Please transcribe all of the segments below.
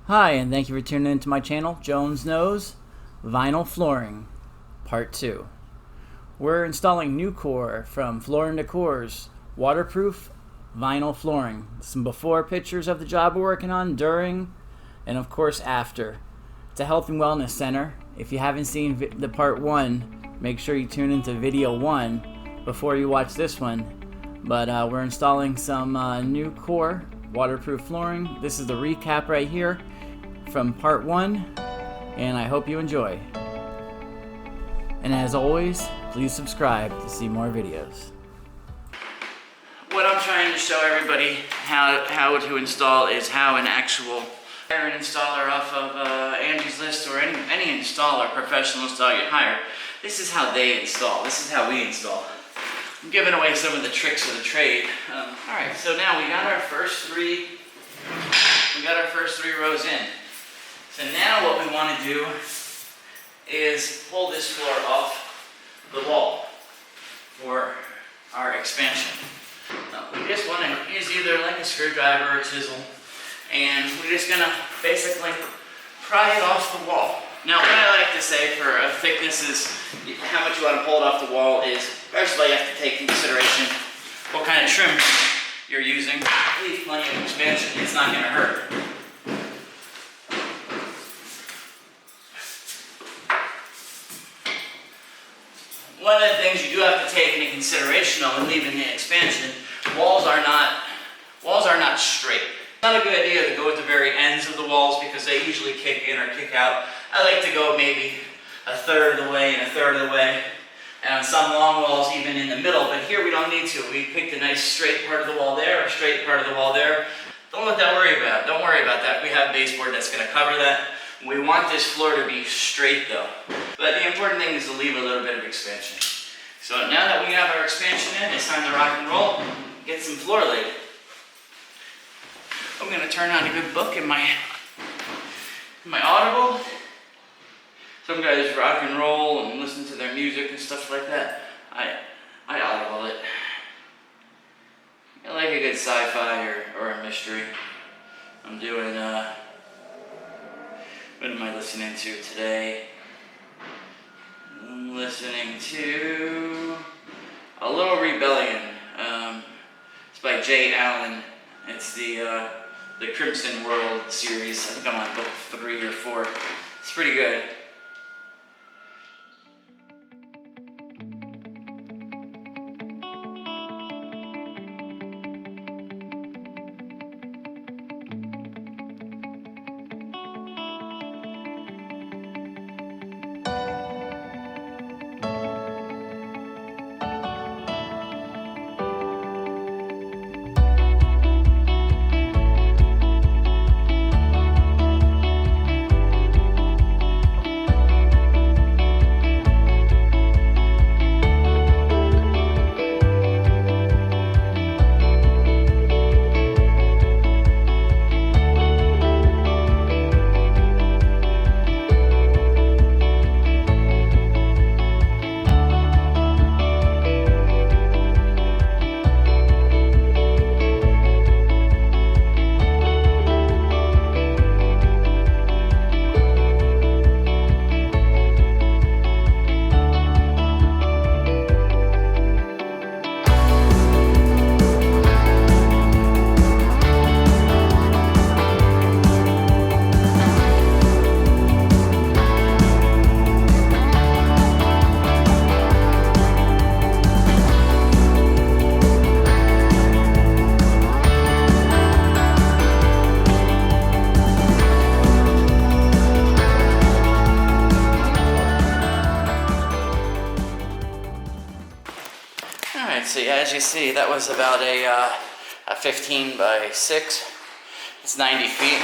Hi, and thank you for tuning into my channel, Jones Knows Vinyl Flooring, Part 2. We're installing NuCore from Floor Decor's waterproof vinyl flooring. Some before pictures of the job we're working on, during, and of course after. It's a health and wellness center. If you haven't seen the Part 1, make sure you tune into video 1 before you watch this one. But we're installing some NuCore waterproof flooring. This is the recap right here from Part 1, and I hope you enjoy. And as always, please subscribe to see more videos. What I'm trying to show everybody how to install is how an actual hire an installer off of Angie's List or any installer, professional installer you hire. This is how they install. This is how we install. I'm giving away some of the tricks of the trade. Alright, so now we got our first three rows in. So now what we want to do is pull this floor off the wall for our expansion. We just want to use either like a screwdriver or a chisel, and we're just going to basically pry it off the wall. Now what I like to say for a thickness is how much you want to pull it off the wall is, first of all, you have to take into consideration what kind of trim you're using. Leave plenty of expansion, it's not going to hurt. One of the things you do have to take into consideration though when leaving the expansion, walls are not straight. It's not a good idea to go at the very ends of the walls because they usually kick in or kick out. I like to go maybe a third of the way and a third of the way, and on some long walls even in the middle, but here we don't need to. We picked a nice straight part of the wall there, a straight part of the wall there. Don't let that worry about. Don't worry about that. We have baseboard that's going to cover that. We want this floor to be straight though. But the important thing is to leave a little bit of expansion. So now that we have our expansion in, it's time to rock and roll, get some floor laid. I'm going to turn on a good book in my Audible. Some guys rock and roll and listen to their music and stuff like that. I audible it. I like a good sci-fi or a mystery. I'm doing, what am I listening to today? I'm listening to A Little Rebellion. It's by Jay Allen. It's the Crimson World series. I think I'm on book 3 or 4. It's pretty good. So as you see, that was about a 15 by 6. It's 90 feet.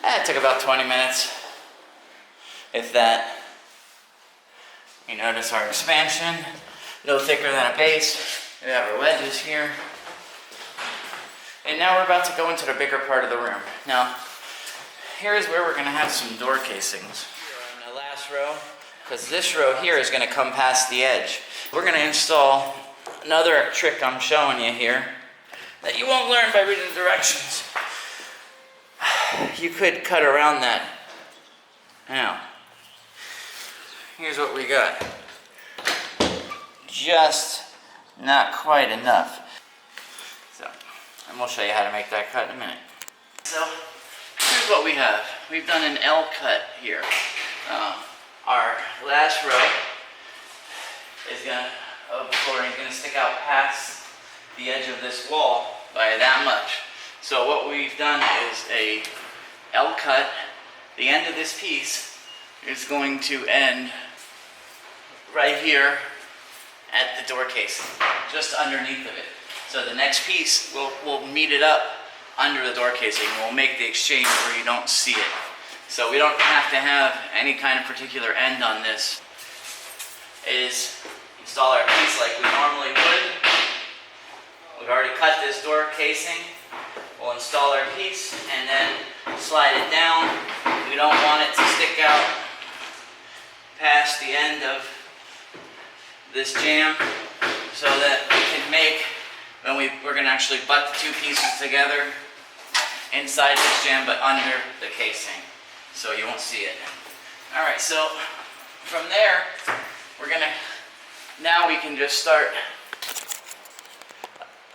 It took about 20 minutes, if that. You notice our expansion, a little thicker than a base. We have our wedges here. And now we're about to go into the bigger part of the room. Now, here's where we're going to have some door casings. In the last row, because this row here is going to come past the edge. We're going to install another trick I'm showing you here that you won't learn by reading the directions. you could cut around that. Now, here's what we got. Just not quite enough. So, and we'll show you how to make that cut in a minute. So, here's what we have. We've done an L cut here. Our last row of flooring is going to stick out past the edge of this wall by that much. So what we've done is a L cut. The end of this piece is going to end right here at the door casing, just underneath of it. So the next piece, we'll meet it up under the door casing. We'll make the exchange where you don't see it. So we don't have to have any kind of particular end on this. Is install our piece like we normally would. We've already cut this door casing. We'll install our piece and then slide it down. We don't want it to stick out past the end of this jamb, so that we can make, when we're going to actually butt the two pieces together inside this jamb but under the casing, so you won't see it. Alright, so from there, now we can just start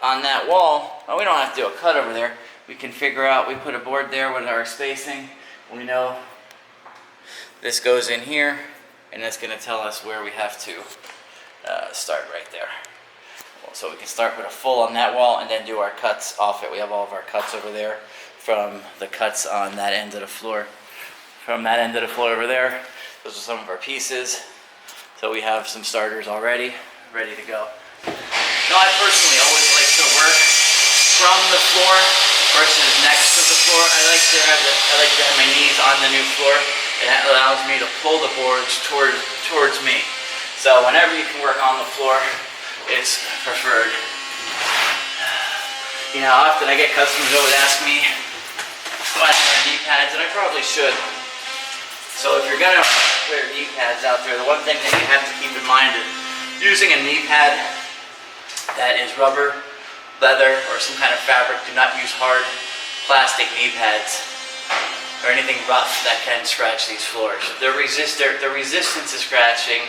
on that wall. Oh, we don't have to do a cut over there. We can figure out, we put a board there with our spacing. We know this goes in here, and that's going to tell us where we have to start right there. So we can start with a full on that wall and then do our cuts off it. We have all of our cuts over there from the cuts on that end of the floor. From that end of the floor over there, those are some of our pieces. So we have some starters already, ready to go. Now I personally always like to work from the floor versus next to the floor. I like to have my knees on the new floor. It allows me to pull the boards towards me. So whenever you can work on the floor, it's preferred. You know, often I get customers who would ask me if I wear knee pads, and I probably should. So if you're gonna wear knee pads out there, the one thing that you have to keep in mind is using a knee pad that is rubber, leather, or some kind of fabric. Do not use hard plastic knee pads or anything rough that can scratch these floors. They're resistant to scratching,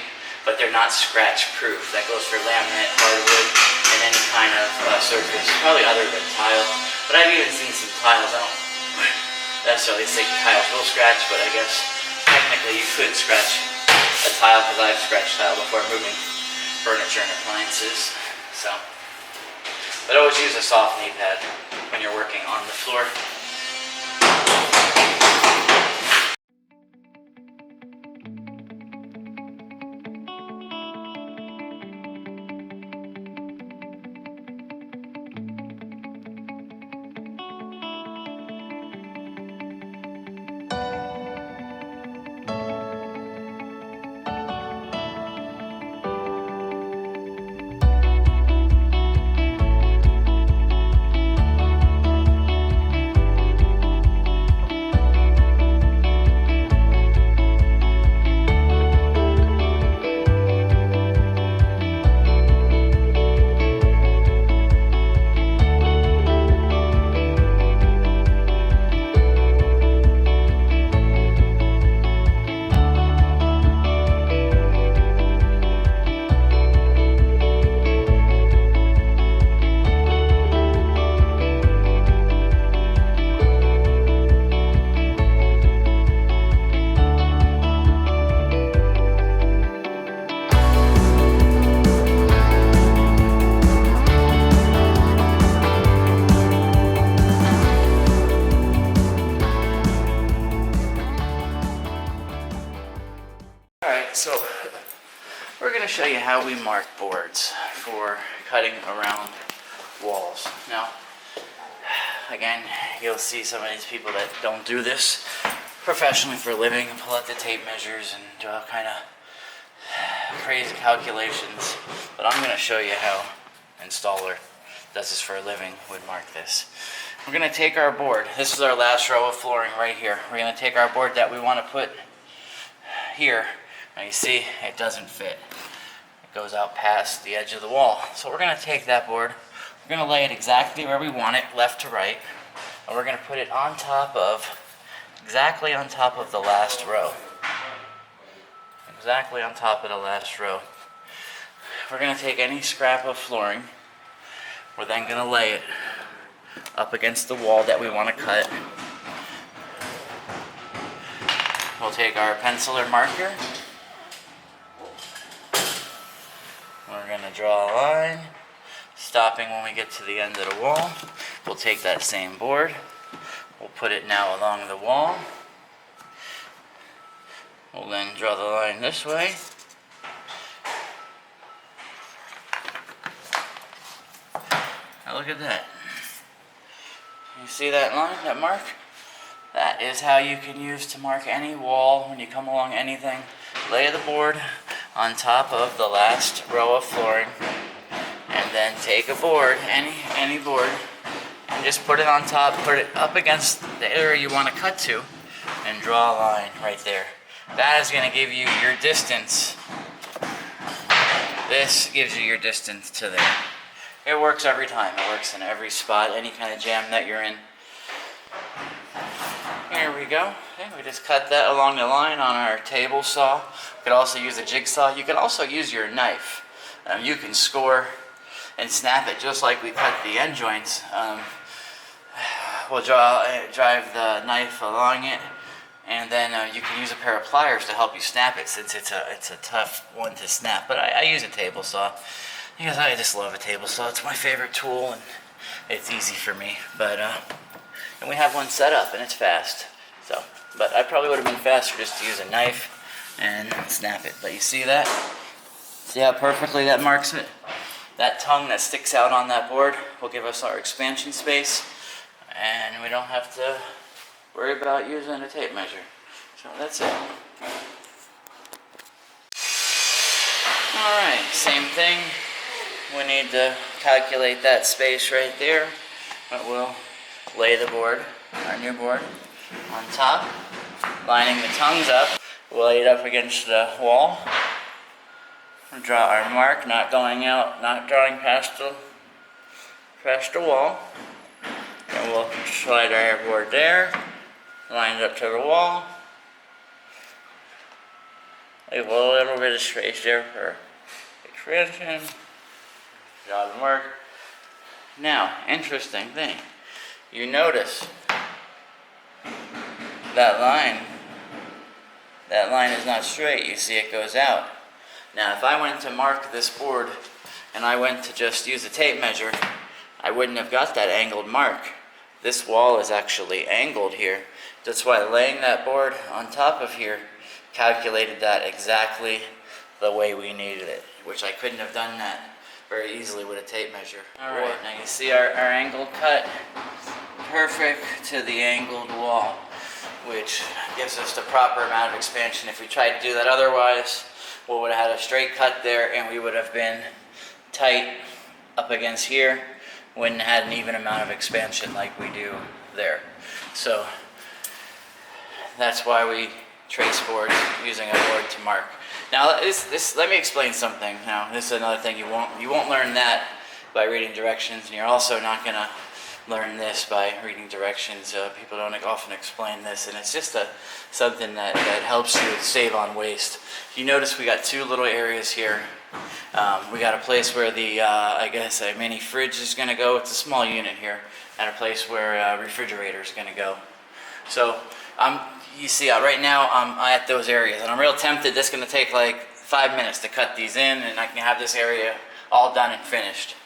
but they're not scratch proof. That goes for laminate, hardwood, and any kind of surface, probably other than tile. But I've even seen some tiles. I don't necessarily think tiles will scratch, but I guess technically you could scratch a tile, because I've scratched tile before moving furniture and appliances. So, but always use a soft knee pad when you're working on the floor. So we're going to show you how we mark boards for cutting around walls. Now, again, you'll see some of these people that don't do this professionally for a living and pull out the tape measures and do all kind of crazy calculations. But I'm going to show you how an installer does this for a living would mark this. We're going to take our board. This is our last row of flooring right here. We're going to take our board that we want to put here. Now you see, it doesn't fit. It goes out past the edge of the wall. So we're going to take that board, we're going to lay it exactly where we want it, left to right, and we're going to put it on top of exactly on top of the last row. Exactly on top of the last row. We're going to take any scrap of flooring. We're then going to lay it up against the wall that we want to cut. We'll take our pencil or marker. We're going to draw a line, stopping when we get to the end of the wall. We'll take that same board. We'll put it now along the wall. We'll then draw the line this way. Now look at that. You see that line, that mark? That is how you can use to mark any wall when you come along anything. Lay the board on top of the last row of flooring, and then take a board, any board, and just put it on top, put it up against the area you want to cut to, and draw a line right there. That is going to give you your distance. This gives you your distance to there. It works every time. It works in every spot, any kind of jam that you're in. Here we go. Okay, we just cut that along the line on our table saw. You could also use a jigsaw. You can also use your knife. You can score and snap it just like we cut the end joints. We'll drive the knife along it, and then you can use a pair of pliers to help you snap it, since it's a tough one to snap. But I use a table saw because I just love a table saw. It's my favorite tool, and it's easy for me. But and we have one set up, and it's fast. So, but I probably would have been faster just to use a knife and snap it. But you see that? See how perfectly that marks it? That tongue that sticks out on that board will give us our expansion space, and we don't have to worry about using a tape measure. So that's it. Alright, same thing. We need to calculate that space right there, but we'll lay the board, our new board, on top, lining the tongues up. We'll lay it up against the wall. We'll draw our mark, not going out, not drawing past the wall. And we'll slide our board there, line it up to the wall. Leave a little bit of space there for expansion. Draw the mark. Now, interesting thing. You notice that line is not straight. You see it goes out. Now, if I went to mark this board and I went to just use a tape measure, I wouldn't have got that angled mark. This wall is actually angled here. That's why laying that board on top of here calculated that exactly the way we needed it, which I couldn't have done that very easily with a tape measure. Alright, now you see our angled cut, perfect to the angled wall, which gives us the proper amount of expansion. If we tried to do that otherwise, we would have had a straight cut there, and we would have been tight up against here, wouldn't have had an even amount of expansion like we do there. So that's why we trace boards using a board to mark. Now let me explain something. Now this is another thing you won't learn that by reading directions, and you're also not gonna learn this by reading directions. People don't often explain this, and it's just something that helps you save on waste. You notice we got two little areas here. We got a place where the I guess a mini fridge is gonna go. It's a small unit here, and a place where a refrigerator is gonna go. So you see right now I'm at those areas, and I'm real tempted. This is gonna take like 5 minutes to cut these in, and I can have this area all done and finished.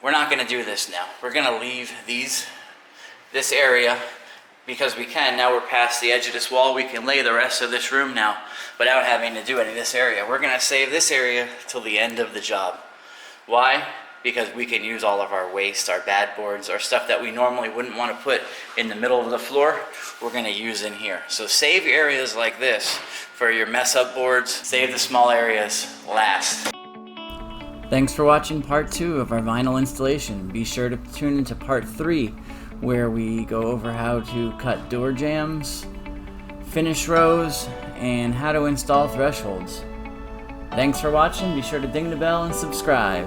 We're not going to do this now. We're going to leave this area because we can. Now we're past the edge of this wall. We can lay the rest of this room now without having to do any of this area. We're going to save this area till the end of the job. Why? Because we can use all of our waste, our bad boards, our stuff that we normally wouldn't want to put in the middle of the floor, we're going to use in here. So save areas like this for your mess up boards. Save the small areas last. Thanks for watching part 2 of our vinyl installation. Be sure to tune into part 3, where we go over how to cut door jambs, finish rows, and how to install thresholds. Thanks for watching. Be sure to ding the bell and subscribe.